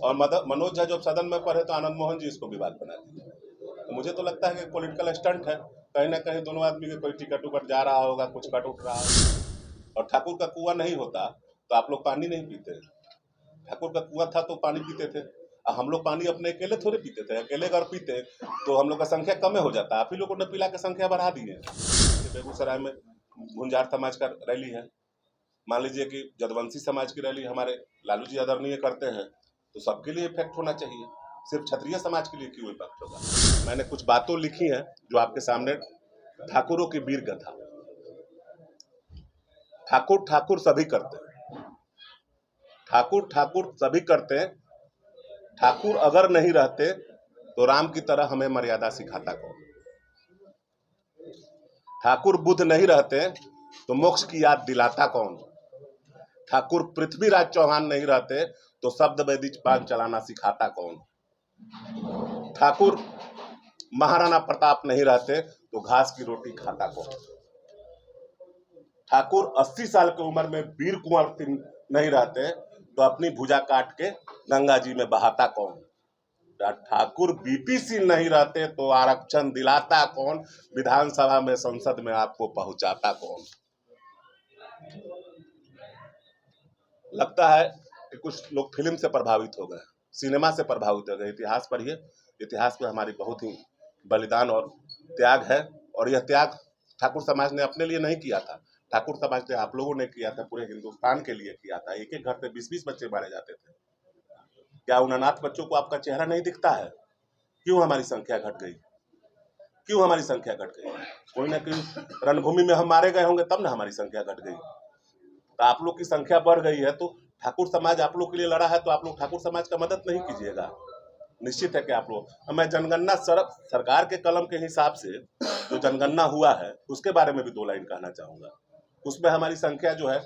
और मनोज झा जब सदन में पढ़े तो आनंद मोहन जी इसको विवाद बना दिए। तो मुझे तो लगता है कि पॉलिटिकल स्टंट है, कहीं ना कहीं दोनों आदमी के कोई टिकट उकट जा रहा होगा, कुछ कट उठ रहा होगा। और ठाकुर का कुआं नहीं होता तो आप लोग पानी नहीं पीते। ठाकुर का कुआं था तो पानी पीते थे। हम लोग पानी अपने अकेले थोड़े पीते थे, अकेले अगर पीते तो हम लोग का संख्या कम हो जाता। आप ही लोगों ने पिला के संख्या बढ़ा दी है। बेगूसराय में गुंजार समाज का रैली है, मान लीजिए कि जदवंशी समाज की रैली हमारे लालू जी आदरणीय करते हैं, तो सबके लिए इफेक्ट होना चाहिए, सिर्फ क्षत्रिय समाज के लिए क्यों इफेक्ट होगा। मैंने कुछ बातों लिखी हैं जो आपके सामने। ठाकुरों की वीर गाथा। ठाकुर ठाकुर सभी करते हैं, ठाकुर ठाकुर सभी करते हैं। ठाकुर अगर नहीं रहते तो राम की तरह हमें मर्यादा सिखाता कौन। ठाकुर बुद्ध नहीं रहते तो मोक्ष की याद दिलाता कौन। ठाकुर पृथ्वीराज चौहान नहीं रहते तो शब्द वैदिक बाण चलाना सिखाता कौन। ठाकुर महाराणा प्रताप नहीं रहते तो घास की रोटी खाता कौन। ठाकुर 80 साल की उम्र में वीर कुंवर सिंह नहीं रहते तो अपनी भुजा काट के गंगा जी में बहाता कौन। ठाकुर बीपी सिंह नहीं रहते तो आरक्षण दिलाता कौन, विधानसभा में संसद में आपको पहुंचाता कौन। लगता है कि कुछ लोग फिल्म से प्रभावित हो गए, सिनेमा से प्रभावित हो गए। इतिहास पढ़िए, इतिहास में हमारी बहुत ही बलिदान और त्याग है। और यह त्याग ठाकुर समाज ने अपने लिए नहीं किया था, ठाकुर समाज ने आप लोगों ने किया था, पूरे हिंदुस्तान के लिए किया था। एक एक घर पे 20-20 बच्चे मारे जाते थे। क्या उन अनाथ बच्चों को आपका चेहरा नहीं दिखता है? क्यों हमारी संख्या घट गई? क्यों हमारी संख्या घट गई? कोई ना कोई रणभूमि में हम मारे गए होंगे तब ना हमारी संख्या घट गई। तो आप लोग की संख्या बढ़ गई है तो ठाकुर समाज आप लोग के लिए लड़ा है, तो आप लोग ठाकुर समाज का मदद नहीं कीजिएगा। निश्चित है कि आप लोग, मैं जनगणना सरकार के कलम के हिसाब से जो जनगणना हुआ है उसके बारे में भी 2 लाइन कहना चाहूंगा। उसमें हमारी संख्या जो है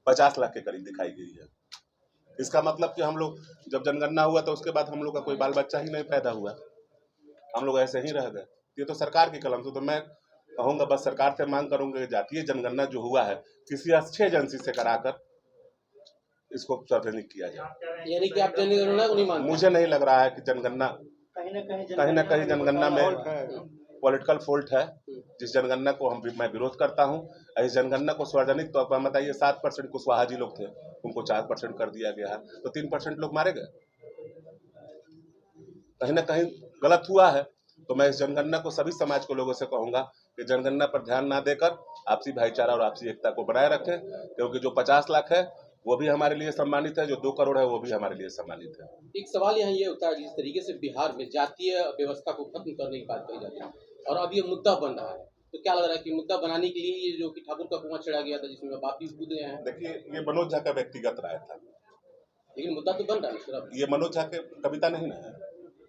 50 लाख के करीब दिखाई गई है। इसका मतलब कि हम लोग जब जनगणना हुआ तो उसके बाद हम लोग का कोई बाल बच्चा ही नहीं पैदा हुआ, हम लोग ऐसे ही रह गए। ये तो सरकार के कलम से, तो मैं कहूंगा बस सरकार से मांग करूंगा कि जातीय जनगणना जो हुआ है किसी अच्छे एजेंसी से कराकर इसको सार्वजनिक किया जाए। यानी कि आप जनगणना को नहीं मानते? मुझे नहीं लग रहा है कि जनगणना, कहीं ना कहीं जनगणना में पॉलिटिकल फॉल्ट है, जिस जनगणना को मैं विरोध करता हूं। इस जनगणना को सार्वजनिक तौर पर बताइए, 7% कुशवाहा जी लोग थे, उनको 4% कर दिया गया है, तो 3% लोग मारे गए। कहीं ना कहीं गलत हुआ है। तो मैं इस जनगणना को सभी समाज के लोगों से कहूंगा कि जनगणना पर ध्यान ना देकर आपसी भाईचारा और आपसी एकता को बनाए रखें, क्योंकि जो 50 लाख है वो भी हमारे लिए सम्मानित है, जो 2 करोड़ है वो भी हमारे लिए सम्मानित है। एक सवाल यहाँ ये होता है, जिस तरीके से बिहार में जातीय व्यवस्था को खत्म करने की बात कही जाती है और अब ये मुद्दा बन रहा है, तो क्या लग रहा है कि मुद्दा बनाने के लिए ये जो कि ठाकुर का कुआं छेड़ा गया था जिसमें बापी कूद गए हैं? देखिए, ये मनोज झा का व्यक्तिगत राय था, लेकिन मुद्दा तो बन रहा है सर। ये मनोज झा के कविता नहीं है।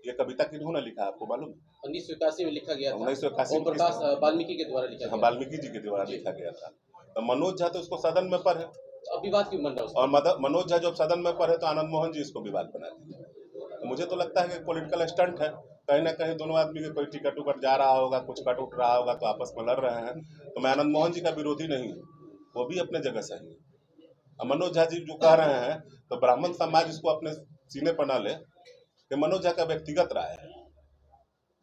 ये कविता किन्होंने लिखा आपको मालूम है? 1981 में लिखा गया था, 1981 ओम प्रकाश वाल्मीकि के द्वारा लिखा गया। वाल्मीकि जी के द्वारा लिखा गया था। तो मनोज झा तो उसको सदन में पढ़े, अब विवाद क्यों बन रहा है? और मनोज झा जब सदन में पढ़े तो आनंद मोहन जी इसको विवाद बना दिए। तो मुझे तो लगता है कि पॉलिटिकल स्टंट है, कहीं ना कहीं दोनों आदमी के कोई टिकट उकट जा रहा होगा, कुछ कट उठ रहा होगा, तो आपस में लड़ रहे हैं। तो मैं आनंद मोहन जी का विरोधी नहीं हूँ, वो भी अपने जगह सही है। मनोज झा जी जो कह रहे हैं तो ब्राह्मण समाज इसको अपने सीने पर न ले कि मनोज झा का व्यक्तिगत राय है।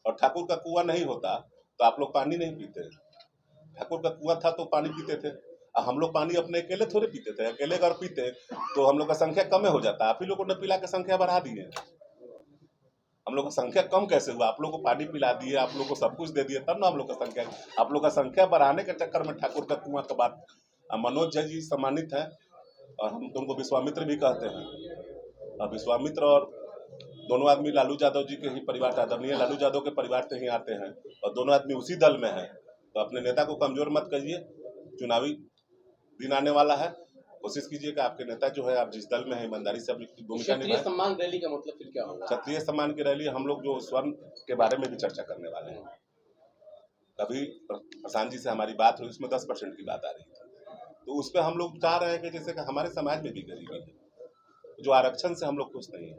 और ठाकुर का कुआं नहीं होता तो आप लोग पानी नहीं पीते। ठाकुर का कुआं था तो पानी पीते थे। हम लोग पानी अपने अकेले थोड़े पीते थे, अकेले अगर पीते तो हम लोग का संख्या कम हो जाता। आप ही लोगों ने पिला के संख्या बढ़ा दी है। हम लोग का संख्या कम कैसे हुआ? आप लोग को पानी पिला दिए, आप लोग को सब कुछ दे दिए, तब ना हम लोग का संख्या, आप लोग का संख्या बढ़ाने के चक्कर में ठाकुर का कुआं का बात। मनोज झा जी सम्मानित है और हम तो उनको विश्वामित्र भी कहते हैं। और विश्वामित्र और दोनों आदमी लालू यादव जी के ही परिवार, आदरणीय लालू यादव के परिवार से ही आते हैं और दोनों आदमी उसी दल में है। तो अपने नेता को कमजोर मत करिए, चुनावी दिन आने वाला है, कोशिश कीजिए कि आपके नेता जो है, आप जिस दल में है ईमानदारी से अपनी भूमिका निभाएं। क्षत्रिय सम्मान रैली का मतलब फिर क्या होगा? क्षत्रिय सम्मान की रैली हम लोग जो स्वर्ण के बारे में भी चर्चा करने वाले हैं। कभी प्रशांत जी से हमारी बात हुई, उसमें 10% की बात आ रही थी, तो उस पर हम लोग चाह रहे हैं कि जैसे कि हमारे समाज में भी गरीबी है, जो आरक्षण से हम लोग खुश नहीं है।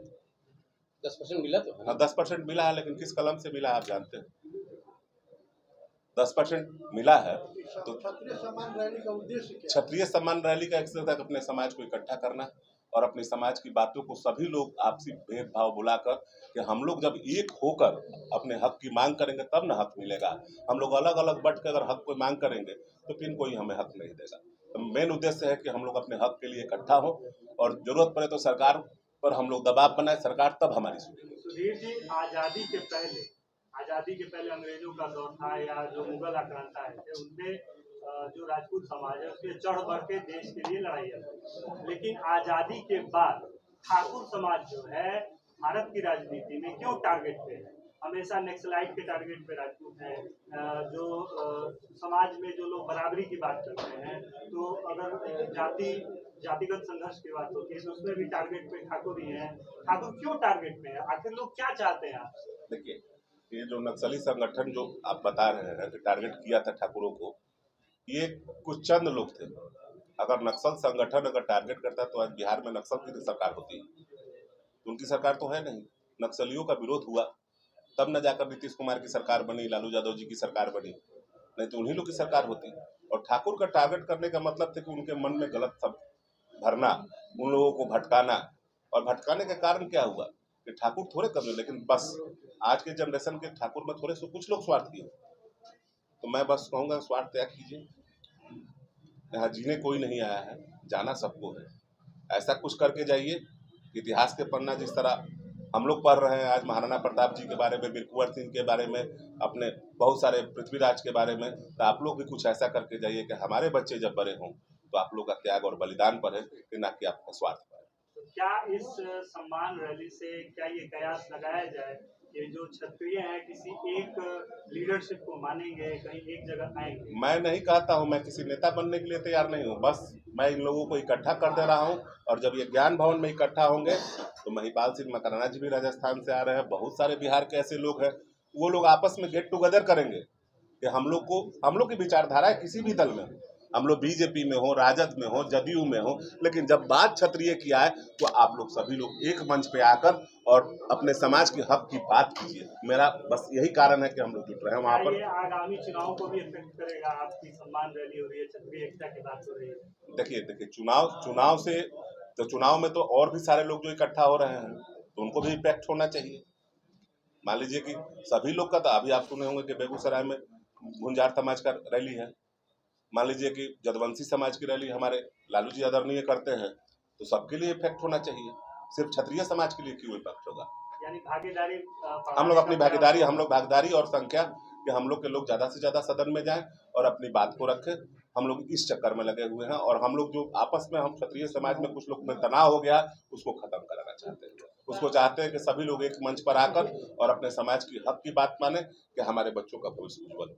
10% मिला तो? हाँ, 10% मिला है, लेकिन किस कलम से मिला आप जानते हैं? 10% मिला है तो क्षत्रिय सम्मान रैली का उद्देश्य क्या है? क्षत्रिय सम्मान रैली का एक अपने समाज को इकट्ठा करना, और अपने समाज की बातों को सभी लोग आपसी भेदभाव बुलाकर कि हम लोग जब एक होकर अपने हक की मांग करेंगे तब ना हक मिलेगा। हम लोग अलग अलग बट के अगर हक को मांग करेंगे तो फिर कोई हमें हक नहीं देगा। तो मेन उद्देश्य है कि हम लोग अपने हक के लिए इकट्ठा हो और जरूरत पड़े तो सरकार पर हम लोग दबाव बनाए, सरकार तब हमारी सुनेगी। सुधीर जी, आजादी के पहले अंग्रेजों का दौर था या जो मुगल आक्रांता आए थे उनपे जो राजपूत समाज है उसमें चढ़ बढ़ के देश के लिए लड़ाई है। लेकिन आजादी के बाद ठाकुर समाज जो है भारत की राजनीति में क्यों टारगेट पे है? हमेशा नक्सलाइट के टारगेट पे राजपूत है। जो समाज में जो लोग बराबरी की बात करते हैं तो अगर जातिगत संघर्ष की बात होती है तो उसमें भी टारगेट पे ठाकुर ही है। ठाकुर क्यों टारगेट पे है? आखिर लोग क्या चाहते हैं आपसे? देखिए, ये जो नक्सली संगठन जो आप बता रहे हैं कि टारगेट किया था ठाकुरों को, ये कुछ चंद लोग थे। अगर नक्सल संगठन अगर टारगेट करता तो आज बिहार में नक्सल की सरकार होती। उनकी सरकार तो है नहीं। नक्सलियों का विरोध हुआ तब न जाकर नीतीश कुमार की सरकार बनी, लालू यादव जी की सरकार बनी, नहीं तो उन्हीं लोग की सरकार होती। और ठाकुर का टारगेट करने का मतलब था कि उनके मन में गलत सब भरना, उन लोगों को भटकाना। और भटकाने का कारण क्या हुआ कि ठाकुर थोड़े कम है, लेकिन बस आज के जनरेशन के ठाकुर में थोड़े से कुछ लोग स्वार्थी हो। तो मैं बस कहूँगा स्वार्थ त्याग कीजिए। यहाँ जीने कोई नहीं आया है, जाना सबको है। ऐसा कुछ करके जाइए, इतिहास के पन्ना जिस तरह हम लोग पढ़ रहे हैं आज महाराणा प्रताप जी के बारे में, वीर कुंवर सिंह के बारे में, अपने बहुत सारे पृथ्वीराज के बारे में, तो आप लोग भी कुछ ऐसा करके जाइए कि हमारे बच्चे जब बड़े हों तो आप लोग का त्याग और बलिदान पर है कि ना कि आपका स्वार्थ पर है। तो क्या इस सम्मान रैली से क्या ये कयास लगाया जाए कि जो क्षत्रिय हैं किसी एक लीडरशिप को मानेंगे, कहीं एक जगह आएंगे? मैं नहीं कहता हूँ, मैं किसी नेता बनने के लिए तैयार नहीं हूँ। बस मैं इन लोगों को इकट्ठा कर दे रहा हूँ और जब ये ज्ञान भवन में इकट्ठा होंगे तो महिपाल सिंह मकराना जी भी राजस्थान से आ रहे हैं, बहुत सारे बिहार के ऐसे लोग हैं, वो लोग आपस में गेट टुगेदर करेंगे कि हम लोग की विचारधारा है किसी भी दल में, हम लोग बीजेपी में हो, राजद में हो, जदयू में हो, लेकिन जब बात क्षत्रिय की आए तो आप लोग सभी लोग एक मंच पे आकर और अपने समाज के हक की बात कीजिए। मेरा बस यही कारण है कि हम लोग जुट रहे हैं वहाँ पर। ये आगामी चुनाव को भी इफेक्ट करेगा? आपकी सम्मान रैली हो रही है, क्षत्रिय एकता की बात हो रही है। देखिए चुनाव से तो चुनाव में तो और भी सारे लोग जो इकट्ठा हो रहे हैं तो उनको भी इम्पैक्ट होना चाहिए। मान लीजिए कि सभी लोग का, तो अभी आप सुने होंगे कि बेगूसराय में गुंजार समाज का रैली है, मान लीजिए कि जदवंशी समाज की रैली हमारे लालू जी आदरणीय करते हैं, तो सबके लिए इफेक्ट होना चाहिए। सिर्फ क्षत्रिय समाज के लिए क्यों इफेक्ट होगा? यानी भागीदारी हम लोग अपनी भागीदारी और संख्या कि हम लोग के लोग ज़्यादा से ज़्यादा सदन में जाएं और अपनी बात को रखें। हम लोग इस चक्कर में लगे हुए हैं और हम लोग जो आपस में हम क्षत्रिय समाज में कुछ लोग में तनाव हो गया उसको खत्म कराना चाहते हैं। उसको चाहते हैं कि सभी लोग एक मंच पर आकर और अपने समाज की हक की बात माने कि हमारे बच्चों का भविष्य उज्ज्वल हो।